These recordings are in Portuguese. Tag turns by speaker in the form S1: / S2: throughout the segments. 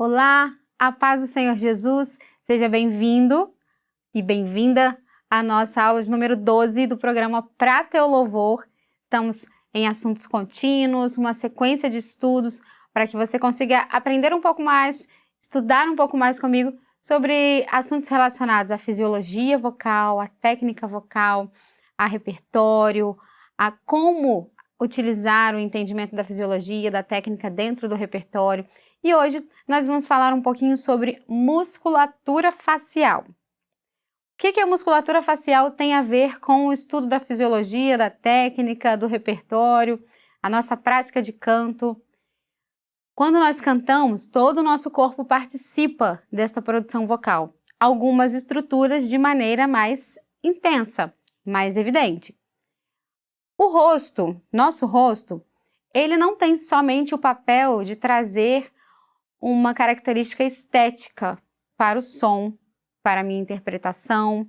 S1: Olá, a paz do Senhor Jesus, seja bem-vindo e bem-vinda à nossa aula de número 12 do programa Pra Teu Louvor. Estamos em assuntos contínuos, uma sequência de estudos para que você consiga aprender um pouco mais, estudar um pouco mais comigo sobre assuntos relacionados à fisiologia vocal, à técnica vocal, a repertório, a como utilizar o entendimento da fisiologia, da técnica dentro do repertório. E hoje nós vamos falar um pouquinho sobre musculatura facial. O que a musculatura facial tem a ver com o estudo da fisiologia, da técnica, do repertório, a nossa prática de canto? Quando nós cantamos, todo o nosso corpo participa desta produção vocal. Algumas estruturas de maneira mais intensa, mais evidente. O rosto, nosso rosto, ele não tem somente o papel de trazer uma característica estética para o som, para a minha interpretação,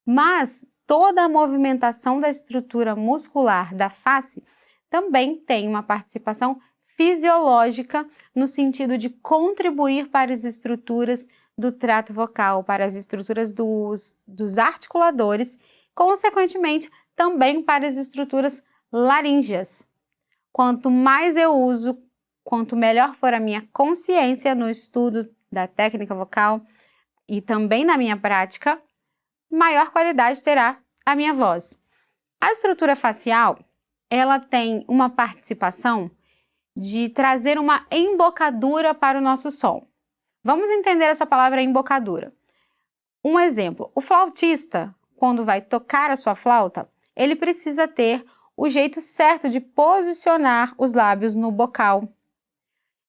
S1: mas toda a movimentação da estrutura muscular da face também tem uma participação fisiológica no sentido de contribuir para as estruturas do trato vocal, para as estruturas dos articuladores, consequentemente também para as estruturas laríngeas. Quanto mais eu uso, quanto melhor for a minha consciência no estudo da técnica vocal e também na minha prática, maior qualidade terá a minha voz. A estrutura facial, ela tem uma participação de trazer uma embocadura para o nosso som. Vamos entender essa palavra embocadura. Um exemplo, o flautista, quando vai tocar a sua flauta, ele precisa ter o jeito certo de posicionar os lábios no bocal,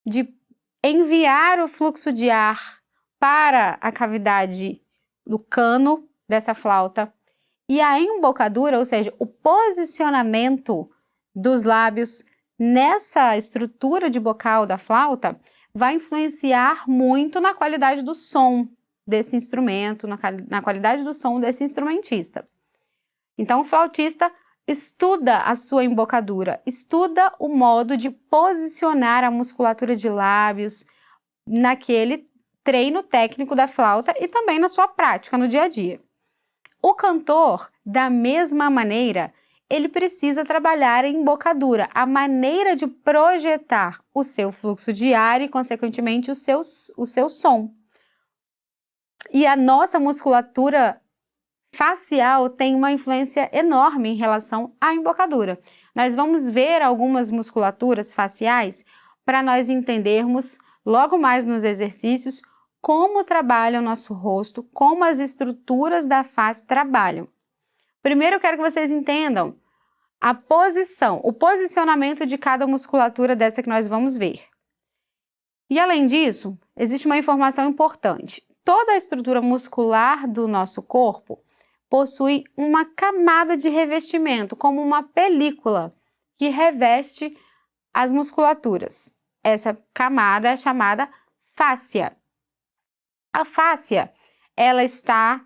S1: de enviar o fluxo de ar para a cavidade do cano dessa flauta. E a embocadura, ou seja, o posicionamento dos lábios nessa estrutura de bocal da flauta, vai influenciar muito na qualidade do som desse instrumento, na qualidade do som desse instrumentista. Então, o flautista estuda a sua embocadura, estuda o modo de posicionar a musculatura de lábios naquele treino técnico da flauta e também na sua prática no dia a dia. O cantor, da mesma maneira, ele precisa trabalhar a embocadura, a maneira de projetar o seu fluxo de ar e, consequentemente, o seu som. E a nossa musculatura facial tem uma influência enorme em relação à embocadura. Nós vamos ver algumas musculaturas faciais para nós entendermos logo mais nos exercícios como trabalha o nosso rosto, como as estruturas da face trabalham. Primeiro eu quero que vocês entendam a posição, o posicionamento de cada musculatura dessa que nós vamos ver. E além disso, existe uma informação importante. Toda a estrutura muscular do nosso corpo possui uma camada de revestimento, como uma película que reveste as musculaturas. Essa camada é chamada fáscia. A fáscia, ela está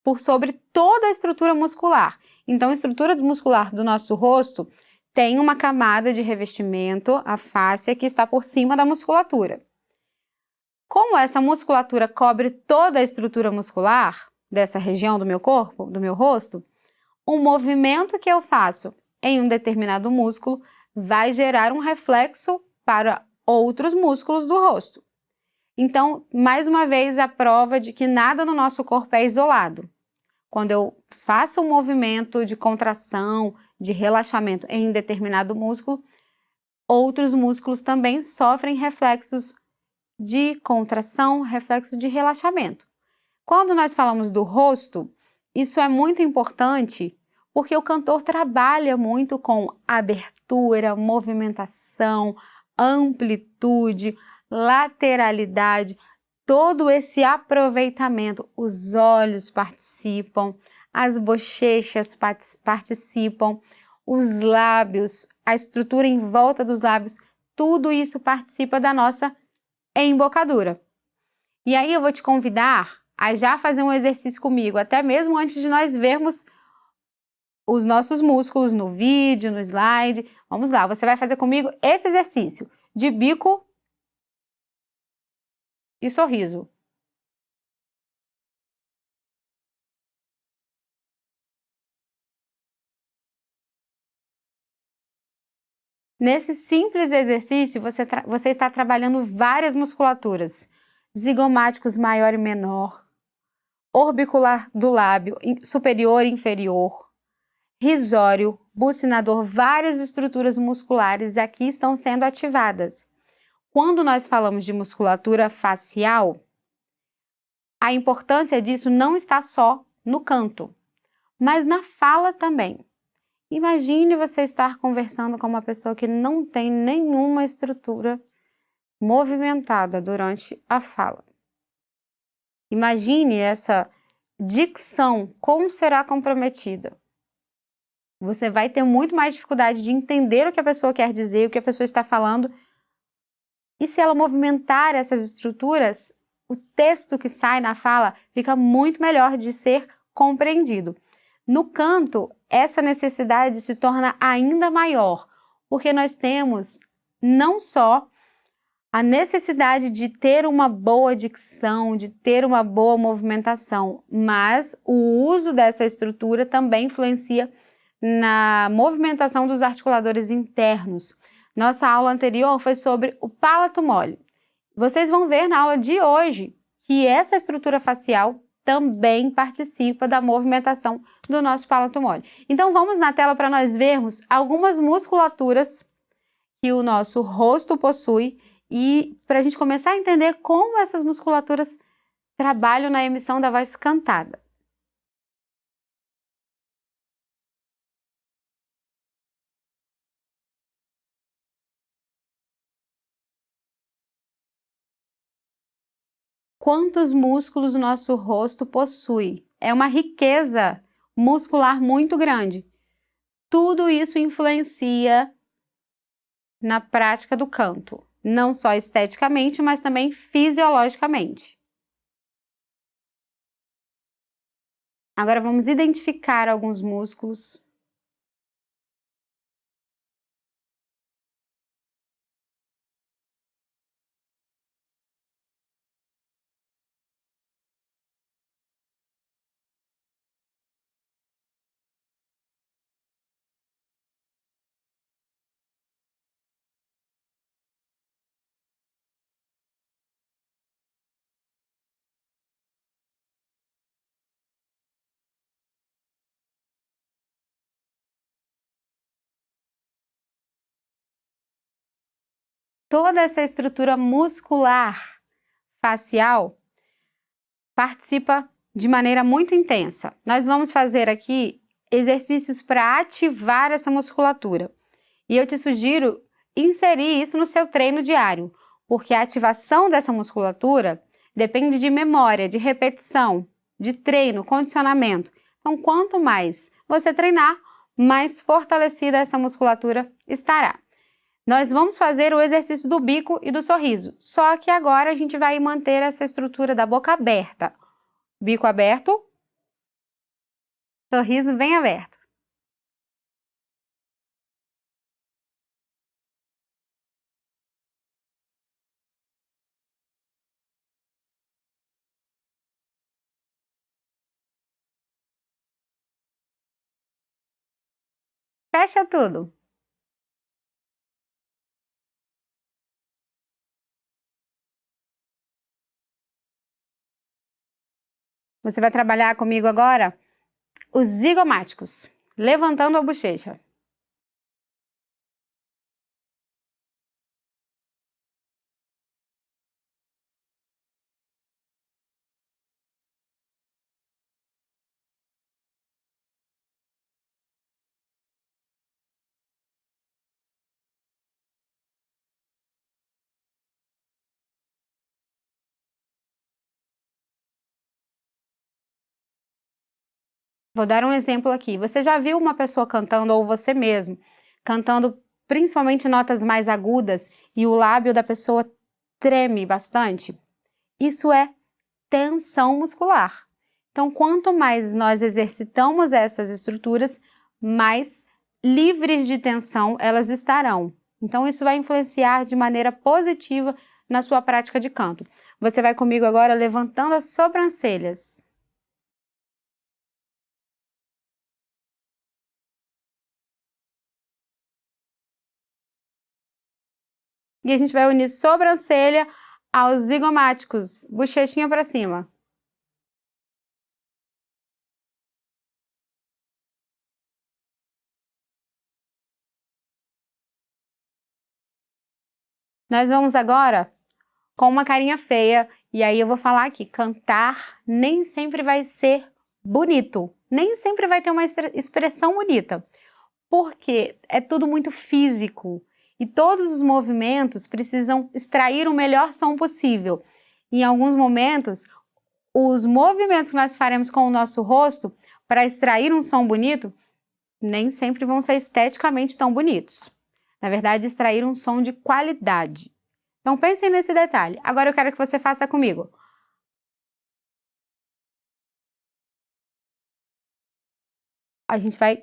S1: por sobre toda a estrutura muscular. Então, a estrutura muscular do nosso rosto tem uma camada de revestimento, a fáscia, que está por cima da musculatura. Como essa musculatura cobre toda a estrutura muscular dessa região do meu corpo, do meu rosto, um movimento que eu faço em um determinado músculo vai gerar um reflexo para outros músculos do rosto. Então, mais uma vez, a prova de que nada no nosso corpo é isolado. Quando eu faço um movimento de contração, de relaxamento em determinado músculo, outros músculos também sofrem reflexos de contração, reflexos de relaxamento. Quando nós falamos do rosto, isso é muito importante porque o cantor trabalha muito com abertura, movimentação, amplitude, lateralidade, todo esse aproveitamento. Os olhos participam, as bochechas participam, os lábios, a estrutura em volta dos lábios, tudo isso participa da nossa embocadura. E aí eu vou te convidar a já fazer um exercício comigo, até mesmo antes de nós vermos os nossos músculos no vídeo, no slide. Vamos lá, você vai fazer comigo esse exercício de bico e sorriso. Nesse simples exercício, você está trabalhando várias musculaturas. Zigomáticos maior e menor, orbicular do lábio superior e inferior, risório, bucinador, várias estruturas musculares aqui estão sendo ativadas. Quando nós falamos de musculatura facial, a importância disso não está só no canto, mas na fala também. Imagine você estar conversando com uma pessoa que não tem nenhuma estrutura movimentada durante a fala. Imagine essa dicção, como será comprometida. Você vai ter muito mais dificuldade de entender o que a pessoa quer dizer, o que a pessoa está falando. E se ela movimentar essas estruturas, o texto que sai na fala fica muito melhor de ser compreendido. No canto, essa necessidade se torna ainda maior, porque nós temos não só a necessidade de ter uma boa dicção, de ter uma boa movimentação, mas o uso dessa estrutura também influencia na movimentação dos articuladores internos. Nossa aula anterior foi sobre o palato mole. Vocês vão ver na aula de hoje que essa estrutura facial também participa da movimentação do nosso palato mole. Então vamos na tela para nós vermos algumas musculaturas que o nosso rosto possui e para a gente começar a entender como essas musculaturas trabalham na emissão da voz cantada. Quantos músculos o nosso rosto possui? É uma riqueza muscular muito grande. Tudo isso influencia na prática do canto, não só esteticamente, mas também fisiologicamente. Agora vamos identificar alguns músculos. Toda essa estrutura muscular facial participa de maneira muito intensa. Nós vamos fazer aqui exercícios para ativar essa musculatura. E eu te sugiro inserir isso no seu treino diário, porque a ativação dessa musculatura depende de memória, de repetição, de treino, condicionamento. Então, quanto mais você treinar, mais fortalecida essa musculatura estará. Nós vamos fazer o exercício do bico e do sorriso, só que agora a gente vai manter essa estrutura da boca aberta. Bico aberto, sorriso bem aberto. Fecha tudo. Você vai trabalhar comigo agora os zigomáticos, levantando a bochecha. Vou dar um exemplo aqui. Você já viu uma pessoa cantando, ou você mesmo, cantando principalmente notas mais agudas e o lábio da pessoa treme bastante? Isso é tensão muscular. Então, quanto mais nós exercitamos essas estruturas, mais livres de tensão elas estarão. Então, isso vai influenciar de maneira positiva na sua prática de canto. Você vai comigo agora levantando as sobrancelhas. E a gente vai unir sobrancelha aos zigomáticos, bochechinha para cima. Nós vamos agora com uma carinha feia, e aí eu vou falar aqui, cantar nem sempre vai ser bonito, nem sempre vai ter uma expressão bonita, porque é tudo muito físico e todos os movimentos precisam extrair o melhor som possível. Em alguns momentos, os movimentos que nós faremos com o nosso rosto para extrair um som bonito nem sempre vão ser esteticamente tão bonitos. Na verdade, extrair um som de qualidade. Então pensem nesse detalhe. Agora eu quero que você faça comigo. A gente vai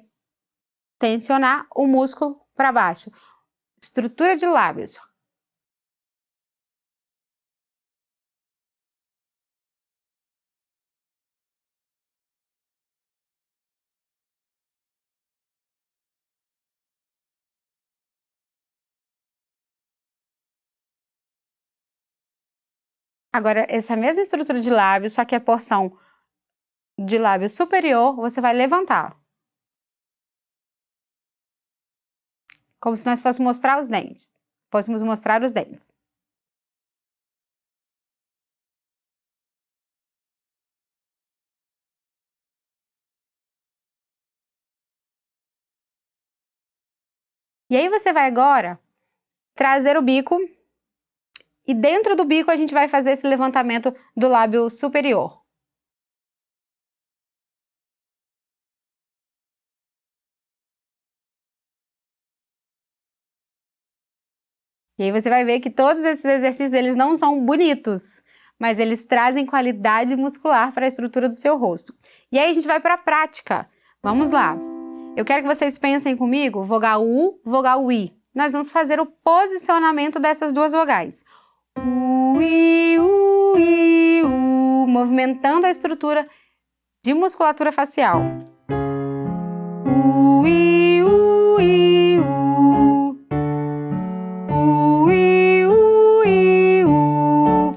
S1: tensionar o músculo para baixo. Estrutura de lábios. Agora, essa mesma estrutura de lábios, só que a porção de lábio superior, você vai levantar. Como se nós fôssemos mostrar os dentes. Fôssemos mostrar os dentes. E aí você vai agora trazer o bico e dentro do bico a gente vai fazer esse levantamento do lábio superior. E aí você vai ver que todos esses exercícios eles não são bonitos, mas eles trazem qualidade muscular para a estrutura do seu rosto. E aí a gente vai para a prática. Vamos lá. Eu quero que vocês pensem comigo, vogal U, vogal I. Nós vamos fazer o posicionamento dessas duas vogais. U, I, U, I, U, movimentando a estrutura de musculatura facial. U, I, U, I, U. U, I, U, I, U.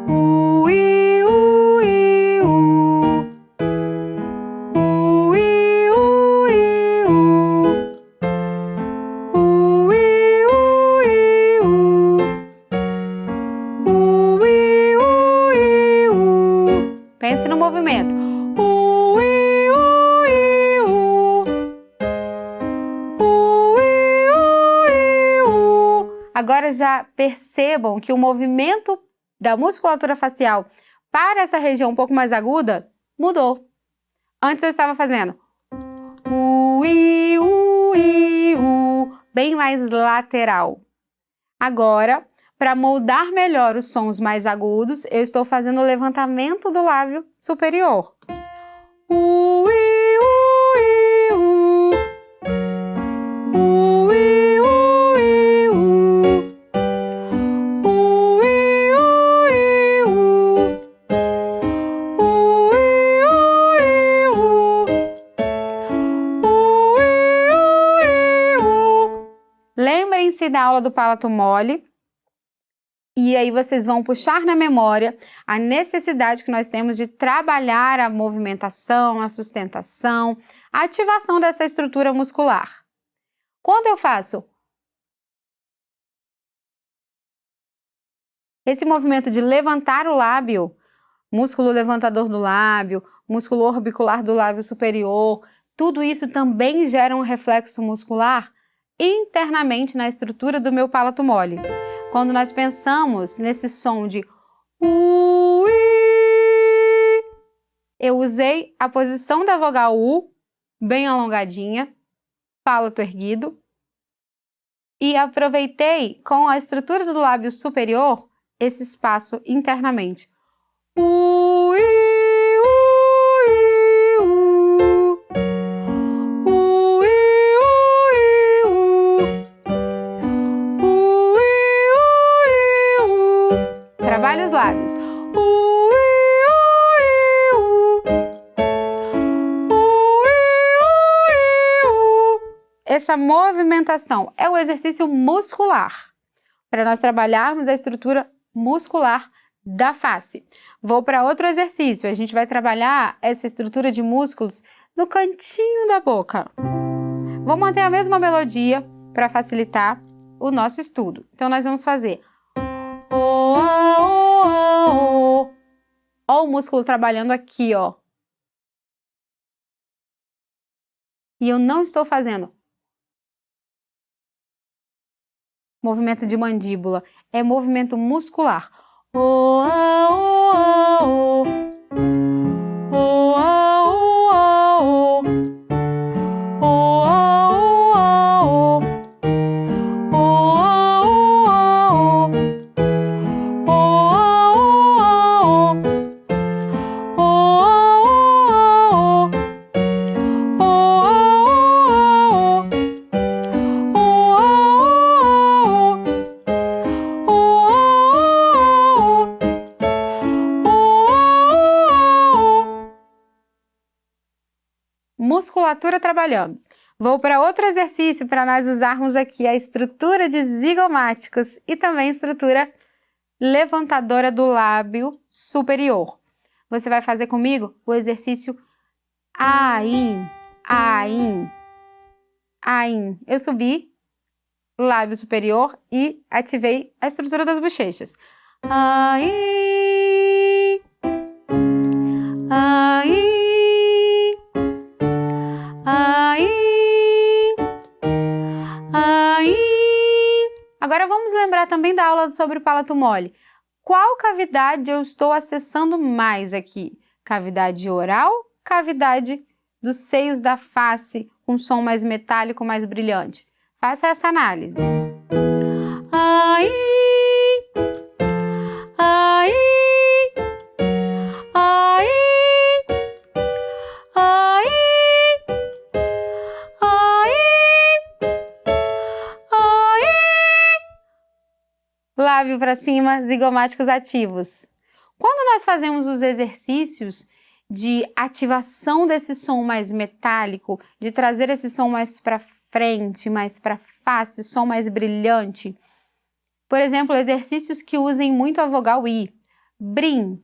S1: U, I, U, I, U. U, I, U, I, U. U, I, U, I, U. U, I, U, I, U. Pense no movimento. U, I, U, I, U. U, I, U, I, U. Agora já percebam que o movimento da musculatura facial para essa região um pouco mais aguda mudou. Antes eu estava fazendo U, I, U, I, U, bem mais lateral. Agora, para moldar melhor os sons mais agudos, eu estou fazendo o levantamento do lábio superior. U, I, U, I, U. U, I, U, I, U. U, I, U, I, U. U, I, U, I, U. U, I, U, I, U. Lembrem-se da aula do palato mole. E aí vocês vão puxar na memória a necessidade que nós temos de trabalhar a movimentação, a sustentação, a ativação dessa estrutura muscular. Quando eu faço esse movimento de levantar o lábio, músculo levantador do lábio, músculo orbicular do lábio superior, tudo isso também gera um reflexo muscular internamente na estrutura do meu palato mole. Quando nós pensamos nesse som de U, I, eu usei a posição da vogal U, bem alongadinha, palato erguido, e aproveitei com a estrutura do lábio superior esse espaço internamente. U, I, U, I, U. U, I, U, I, U. U, I, U, I, U. lábios. U, i, u, i, u. U, i, u, i, u. Essa movimentação é o exercício muscular, para nós trabalharmos a estrutura muscular da face. Vou para outro exercício, a gente vai trabalhar essa estrutura de músculos no cantinho da boca. Vou manter a mesma melodia para facilitar o nosso estudo. Então, nós vamos fazer o, a, o, a, o. Ó o músculo trabalhando aqui, ó. E eu não estou fazendo movimento de mandíbula, é movimento muscular. O, a, o, a, o. O, a, o, a, o. O, a, o, a, o. O, a, o, a, o. O, a, o, a, o. O, a, o, a, o. Musculatura trabalhando. Vou para outro exercício para nós usarmos aqui a estrutura de zigomáticos e também a estrutura levantadora do lábio superior. Você vai fazer comigo o exercício Ain, Ain, Ain. Eu subi o lábio superior e ativei a estrutura das bochechas. Ain, Ain. Agora vamos lembrar também da aula sobre o palato mole. Qual cavidade eu estou acessando mais aqui? Cavidade oral, cavidade dos seios da face, com som mais metálico, mais brilhante? Faça essa análise. Ai, ai, ai, ai, lábio para cima, zigomáticos ativos. Quando nós fazemos os exercícios de ativação desse som mais metálico, de trazer esse som mais para frente, mais para face, som mais brilhante, por exemplo, exercícios que usem muito a vogal I. Brim,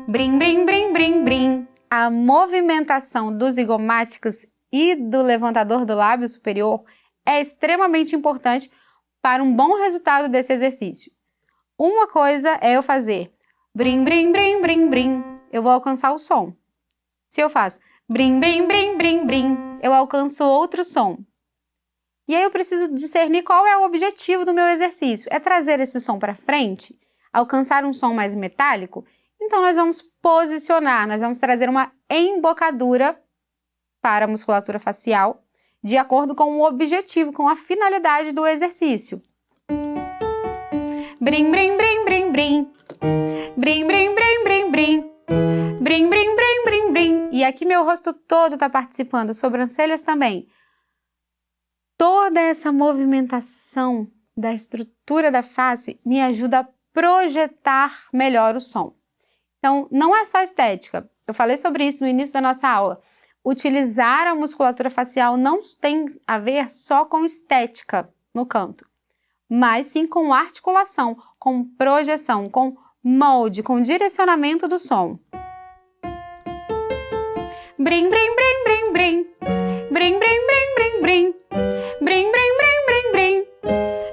S1: brim, brim, brim, brim, brim. A movimentação dos zigomáticos e do levantador do lábio superior é extremamente importante para um bom resultado desse exercício. Uma coisa é eu fazer brim, brim, brim, brim, brim, eu vou alcançar o som. Se eu faço brim, brim, brim, brim, brim, eu alcanço outro som. E aí eu preciso discernir qual é o objetivo do meu exercício. É trazer esse som para frente? Alcançar um som mais metálico? Então nós vamos posicionar, nós vamos trazer uma embocadura para a musculatura facial, de acordo com o objetivo, com a finalidade do exercício. Brim, brim, brim, brim, brim. Brim, brim, brim, brim, brim. Brim, brim, brim, brim, brim. E aqui meu rosto todo está participando, sobrancelhas também. Toda essa movimentação da estrutura da face me ajuda a projetar melhor o som. Então, não é só estética. Eu falei sobre isso no início da nossa aula. Utilizar a musculatura facial não tem a ver só com estética no canto, mas sim com articulação, com projeção, com molde, com direcionamento do som. Brim, brim, brim, brim, brim. Brim, brim, brim, brim, brim. Brim, brim, brim, brim, brim.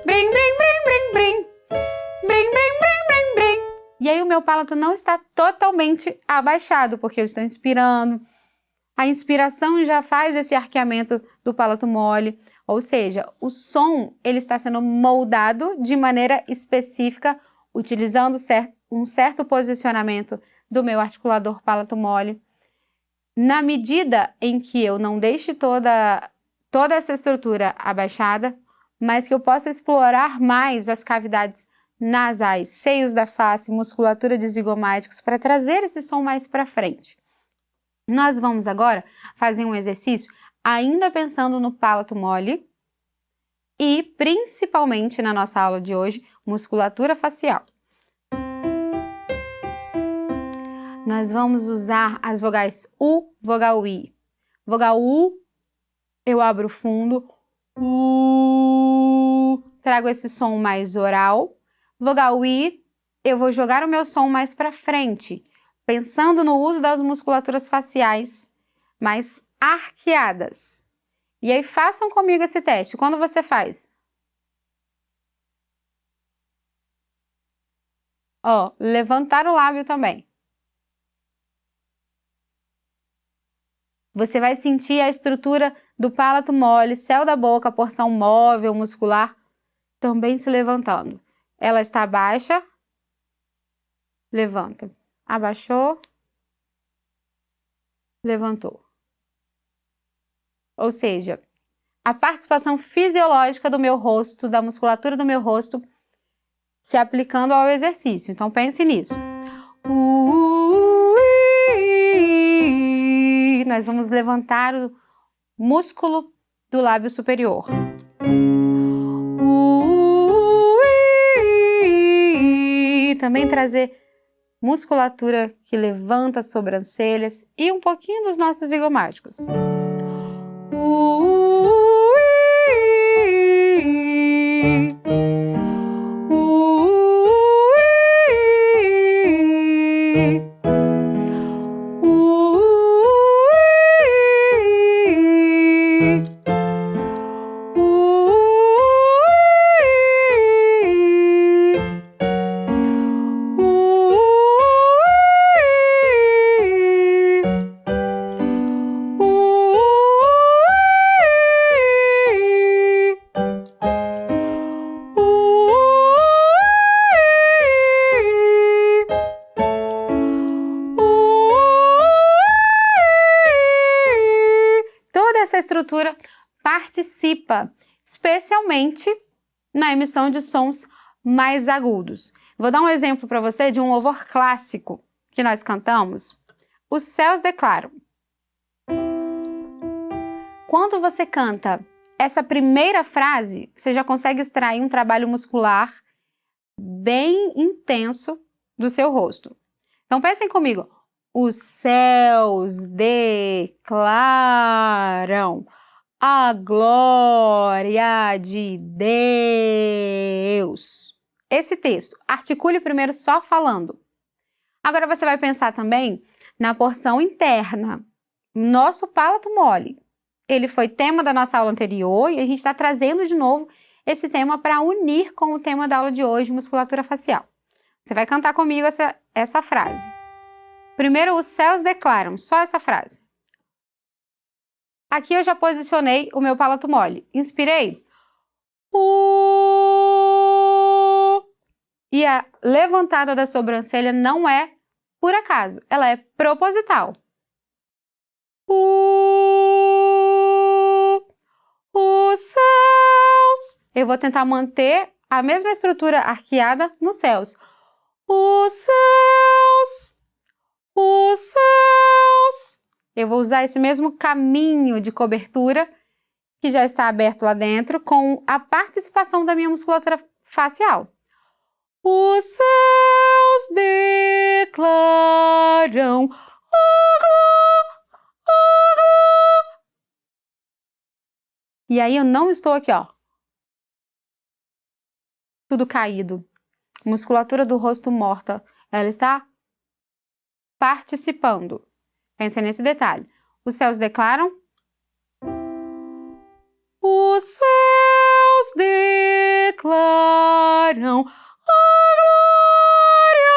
S1: Brim, brim, brim, brim, brim. Brim, brim, brim, brim, brim. E aí o meu palato não está totalmente abaixado, porque eu estou inspirando. A inspiração já faz esse arqueamento do palato mole, ou seja, o som ele está sendo moldado de maneira específica, utilizando um certo posicionamento do meu articulador palato mole. Na medida em que eu não deixe toda essa estrutura abaixada, mas que eu possa explorar mais as cavidades nasais, seios da face, musculatura de zigomáticos, para trazer esse som mais para frente. Nós vamos agora fazer um exercício ainda pensando no palato mole e principalmente na nossa aula de hoje, musculatura facial. nós vamos usar as vogais U, vogal I. Vogal U, eu abro o fundo, trago esse som mais oral. Vogal I, eu vou jogar o meu som mais para frente, pensando no uso das musculaturas faciais mais arqueadas. E aí façam comigo esse teste. Quando você faz? Ó, levantar o lábio também. Você vai sentir a estrutura do palato mole, céu da boca, a porção móvel, muscular, também se levantando. Ela está baixa, levanta. Abaixou, levantou. Ou seja, a participação fisiológica do meu rosto, da musculatura do meu rosto, se aplicando ao exercício. Então pense nisso. Nós vamos levantar o músculo do lábio superior. Também trazer musculatura que levanta as sobrancelhas e um pouquinho dos nossos zigomáticos. Essa estrutura participa especialmente na emissão de sons mais agudos. Vou dar um exemplo para você de um louvor clássico que nós cantamos. Os céus declaram. Quando você canta essa primeira frase, você já consegue extrair um trabalho muscular bem intenso do seu rosto. Então pensem comigo. Os céus declaram a glória de Deus. Esse texto, articule primeiro só falando. Agora você vai pensar também na porção interna. Nosso palato mole. Ele foi tema da nossa aula anterior e a gente está trazendo de novo esse tema para unir com o tema da aula de hoje, musculatura facial. Você vai cantar comigo essa frase. Primeiro, os céus declaram, só essa frase. Aqui eu já posicionei o meu palato mole. Inspirei. E a levantada da sobrancelha não é por acaso, ela é proposital. Os céus. Eu vou tentar manter a mesma estrutura arqueada nos céus. Os céus. Os céus. Eu vou usar esse mesmo caminho de cobertura que já está aberto lá dentro com a participação da minha musculatura facial. Os céus declaram e aí eu não estou aqui, ó. Tudo caído. Musculatura do rosto morta. Ela está participando. Pense nesse detalhe. Os céus declaram. Os céus declaram a glória.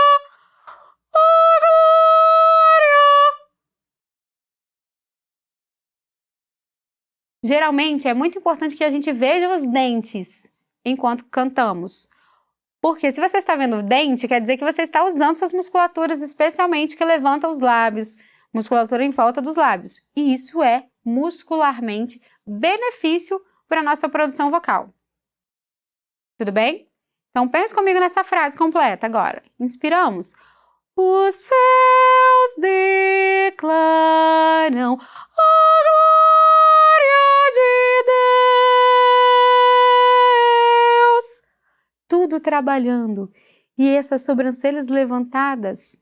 S1: Geralmente é muito importante que a gente veja os dentes enquanto cantamos. Porque se você está vendo o dente, quer dizer que você está usando suas musculaturas, especialmente que levantam os lábios, musculatura em volta dos lábios. E isso é muscularmente benefício para a nossa produção vocal. Tudo bem? Então pense comigo nessa frase completa agora. Inspiramos. Os céus declaram a glória de Deus. Tudo trabalhando. E essas sobrancelhas levantadas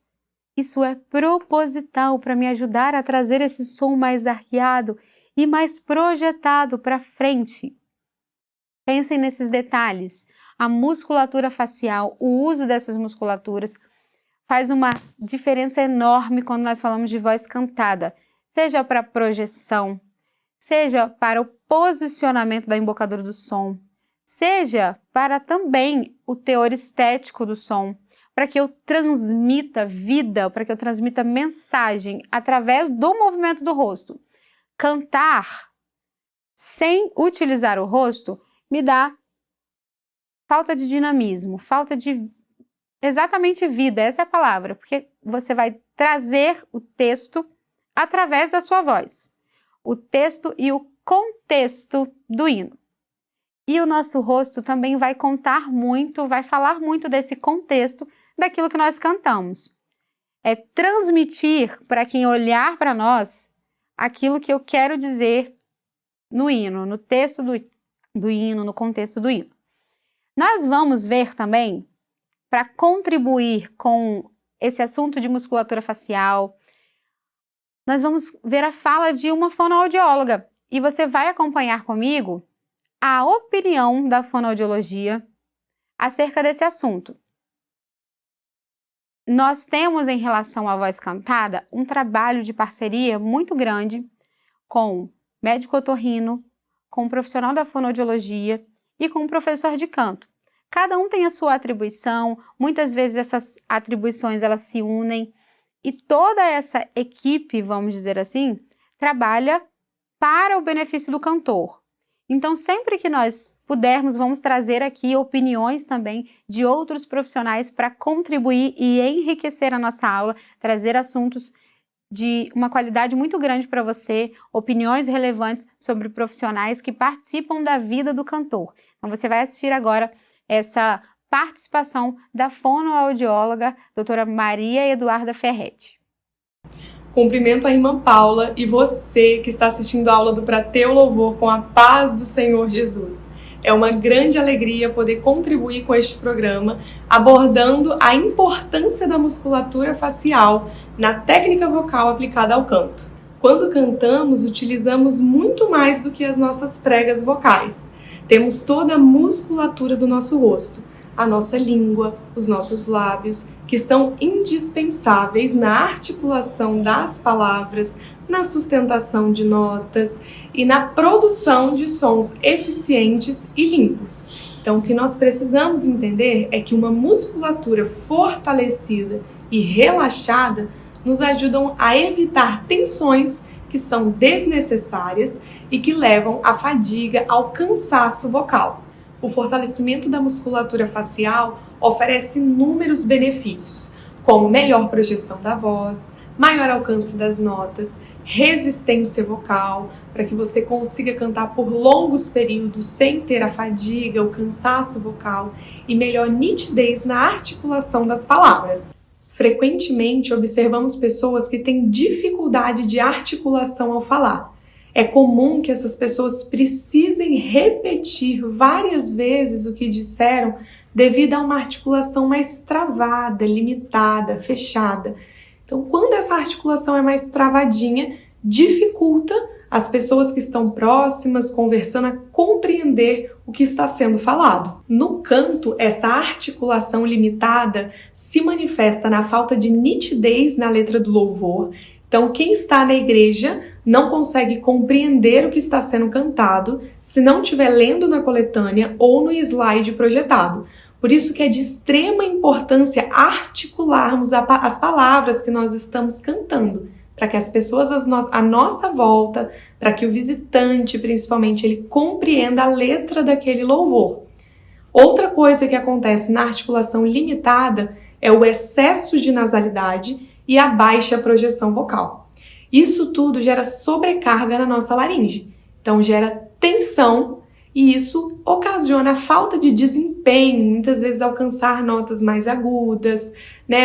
S1: Isso é proposital para me ajudar a trazer esse som mais arqueado e mais projetado para frente. Pensem nesses detalhes. A musculatura facial, o uso dessas musculaturas faz uma diferença enorme quando nós falamos de voz cantada, seja para projeção, seja para o posicionamento da embocadura do som, seja para também o teor estético do som, para que eu transmita vida, para que eu transmita mensagem através do movimento do rosto. Cantar sem utilizar o rosto me dá falta de dinamismo, falta de exatamente vida, essa é a palavra, porque você vai trazer o texto através da sua voz, o texto e o contexto do hino. E o nosso rosto também vai contar muito, vai falar muito desse contexto daquilo que nós cantamos. É transmitir para quem olhar para nós aquilo que eu quero dizer no hino, no texto do hino, no contexto do hino. Nós vamos ver também, para contribuir com esse assunto de musculatura facial, nós vamos ver a fala de uma fonoaudióloga e você vai acompanhar comigo a opinião da fonoaudiologia acerca desse assunto. Nós temos, em relação à voz cantada, um trabalho de parceria muito grande com médico otorrino, com um profissional da fonoaudiologia e com um professor de canto. Cada um tem a sua atribuição, muitas vezes essas atribuições elas se unem e toda essa equipe, vamos dizer assim, trabalha para o benefício do cantor. Então, sempre que nós pudermos, vamos trazer aqui opiniões também de outros profissionais para contribuir e enriquecer a nossa aula, trazer assuntos de uma qualidade muito grande para você, opiniões relevantes sobre profissionais que participam da vida do cantor. Então, você vai assistir agora essa participação da fonoaudióloga, doutora Maria Eduarda Ferretti.
S2: Cumprimento a irmã Paula e você que está assistindo a aula do Pra Teu Louvor com a paz do Senhor Jesus. É uma grande alegria poder contribuir com este programa, abordando a importância da musculatura facial na técnica vocal aplicada ao canto. Quando cantamos, utilizamos muito mais do que as nossas pregas vocais. Temos toda a musculatura do nosso rosto, a nossa língua, os nossos lábios, que são indispensáveis na articulação das palavras, na sustentação de notas e na produção de sons eficientes e limpos. Então, o que nós precisamos entender é que uma musculatura fortalecida e relaxada nos ajudam a evitar tensões que são desnecessárias e que levam à fadiga, ao cansaço vocal. O fortalecimento da musculatura facial oferece inúmeros benefícios, como melhor projeção da voz, maior alcance das notas, resistência vocal, para que você consiga cantar por longos períodos sem ter a fadiga, o cansaço vocal e melhor nitidez na articulação das palavras. Frequentemente observamos pessoas que têm dificuldade de articulação ao falar. É comum que essas pessoas precisem repetir várias vezes o que disseram devido a uma articulação mais travada, limitada, fechada. Então, quando essa articulação é mais travadinha, dificulta as pessoas que estão próximas, conversando, a compreender o que está sendo falado. No canto, essa articulação limitada se manifesta na falta de nitidez na letra do louvor. Então, quem está na igreja não consegue compreender o que está sendo cantado se não estiver lendo na coletânea ou no slide projetado. Por isso que é de extrema importância articularmos as palavras que nós estamos cantando, para que as pessoas à nossa volta, para que o visitante, principalmente, ele compreenda a letra daquele louvor. Outra coisa que acontece na articulação limitada é o excesso de nasalidade e a baixa projeção vocal. Isso tudo gera sobrecarga na nossa laringe, então gera tensão e isso ocasiona a falta de desempenho, muitas vezes alcançar notas mais agudas,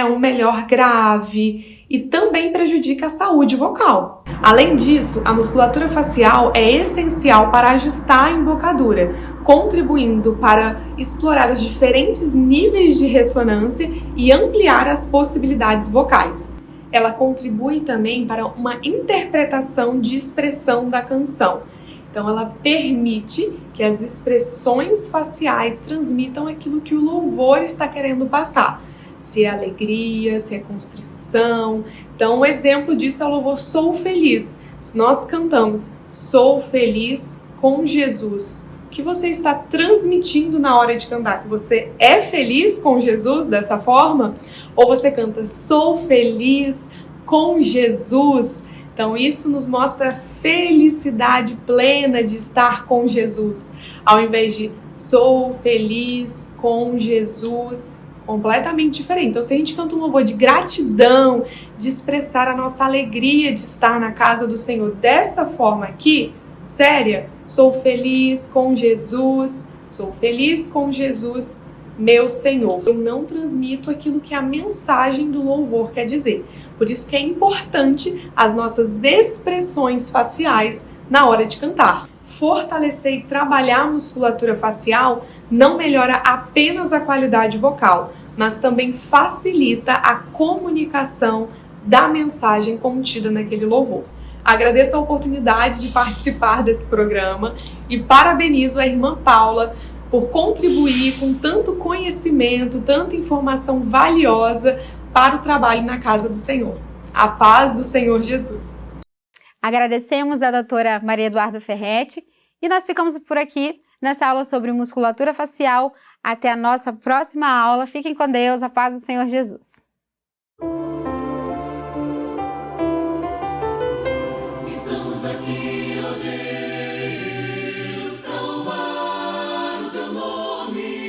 S2: um melhor grave e também prejudica a saúde vocal. Além disso, a musculatura facial é essencial para ajustar a embocadura, contribuindo para explorar os diferentes níveis de ressonância e ampliar as possibilidades vocais. Ela contribui também para uma interpretação de expressão da canção. Então, ela permite que as expressões faciais transmitam aquilo que o louvor está querendo passar. Se é alegria, se é constrição. Então, um exemplo disso é o louvor Sou Feliz. Se nós cantamos Sou Feliz com Jesus, o que você está transmitindo na hora de cantar? Que você é feliz com Jesus dessa forma? Ou você canta Sou Feliz com Jesus? Então, isso nos mostra a felicidade plena de estar com Jesus. Ao invés de Sou Feliz com Jesus, completamente diferente. Então, se a gente canta um louvor de gratidão, de expressar a nossa alegria de estar na casa do Senhor dessa forma aqui, séria, sou feliz com Jesus, sou feliz com Jesus, meu Senhor. Eu não transmito aquilo que a mensagem do louvor quer dizer. Por isso que é importante as nossas expressões faciais na hora de cantar. Fortalecer e trabalhar a musculatura facial não melhora apenas a qualidade vocal, mas também facilita a comunicação da mensagem contida naquele louvor. Agradeço a oportunidade de participar desse programa e parabenizo a irmã Paula por contribuir com tanto conhecimento, tanta informação valiosa para o trabalho na casa do Senhor. A paz do Senhor Jesus.
S1: Agradecemos a doutora Maria Eduarda Ferretti e nós ficamos por aqui nessa aula sobre musculatura facial. Até a nossa próxima aula. Fiquem com Deus, a paz do Senhor Jesus.
S3: Estamos aqui, ó Deus, para louvar o teu nome.